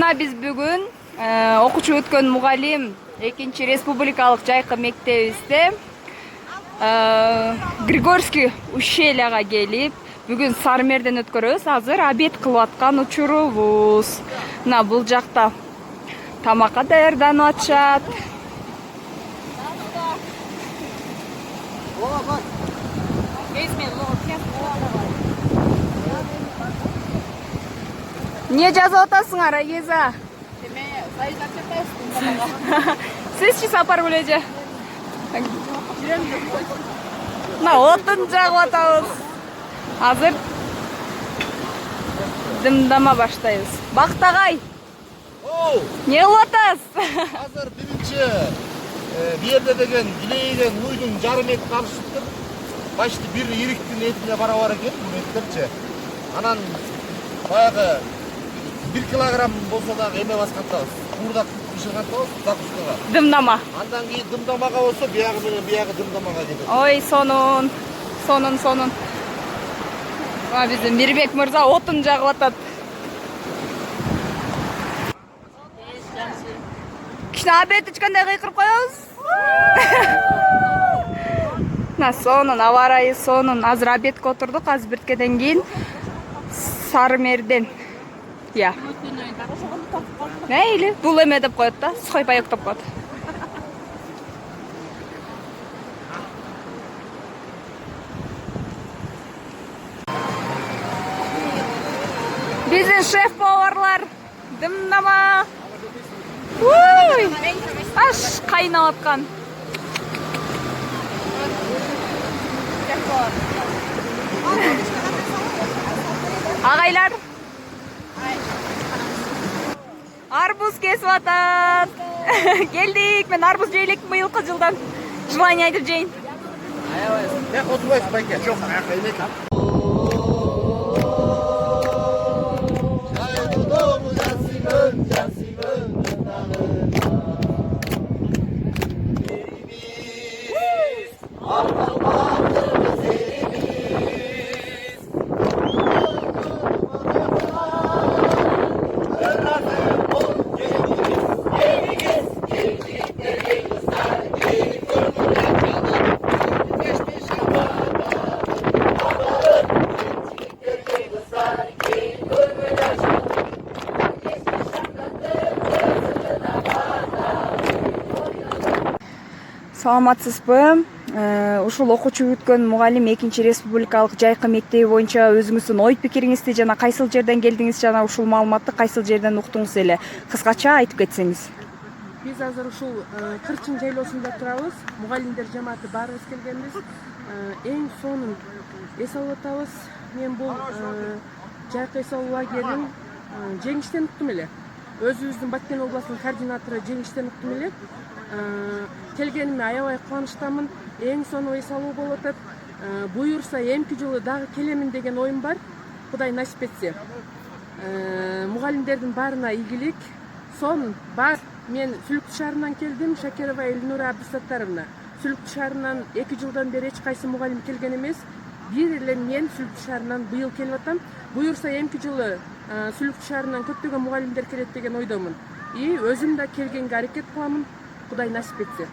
Мына биз бүгүн окуучу өткөн мугалим 2-республикалык жайкы мектебибизде Григорский ущельяга келип, бүгүн Сармерден өткөрөбүз. Азыр обед кылып аткан учурубуз. Мына бул жакта тамакка даярданып атышат. Не жазып атасыңар, Айгеза? Сизчи Сапар Гүлөжө? Мына отун жагып атабыз. Азыр дымдама баштайбыз. Бактагай. Не кылып атасыз? Азыр биринчи биерде деген илейген уйдун жарым эт калышыптыр. Почти бир ириктин этине барабар экен бул эттерчи. Анан баягы 1 килограмм болсо дагы эме баскантабыз. Куурдак бышыргантабыз закускага. Дымдама. Андан кийин дымдамага болсо биягы менен биягы дымдамага кетет. Ой, сонун. Биздин Мирбек мырза отун жагып атат. Кичине обед ичкандай кыйкырып коебуз. Мына сонун, аба ырайы сонун. Азыр обедке отурдук, азыр биткенден кийин Сармерден. Я. Мейли, бул эме деп коет да, сухой паёк деп коет. Биздин шеф-поварлар дымдама. Аш кайнап аткан. Агайлар. Арбуз кесип атат. Келдик, мен арбуз жей элекмин быйылкы жылдан. Желание айтып жейин. Як отурбайсыз байке? Жок, элек. Саламатсызбы? Ушул окуучу бүткөн мугалим 2-республикалык жайкы мектеби боюнча өзүңүздүн ой пикириңизди жана кайсыл жерден келдиңиз жана ушул маалыматты кайсыл жерден уктуңуз эле кыскача айтып кетсеңиз. Биз азыр ушул Кырчын жайлоосунда турабыз. Мугалимдер жамааты баарыбыз келгенбиз. Эң сонун эс алып атабыз. Мен бул жайкы эс алуу лагерин жеңиштен уктум эле. Өзүбүздүн Баткен областынын координатору жеңиштен уктум эле. Келгениме аябай кубанычтамын. Эң сонун эс алуу болуп атат. Буюрса эмки жылы дагы келемин деген оюм бар. Кудай насип этсе. Мугалимдердин баарына ийгилик. Сонун бар. Мен Сүлүктүү шаарынан келдим, Шакирова Элнура Абдусаттаровна. Сүлүктүү шаарынан 2 жылдан бери эч кайсы мугалим келген эмес. Бир эле мен Сүлүктүү шаарынан быйыл келип атам. Буюрса эмки жылы Сүлүктүү шаарынан көптөгөн мугалимдер келет деген ойдомун. И өзүм да келгенге аракет кыламын. Кудай насип этсе.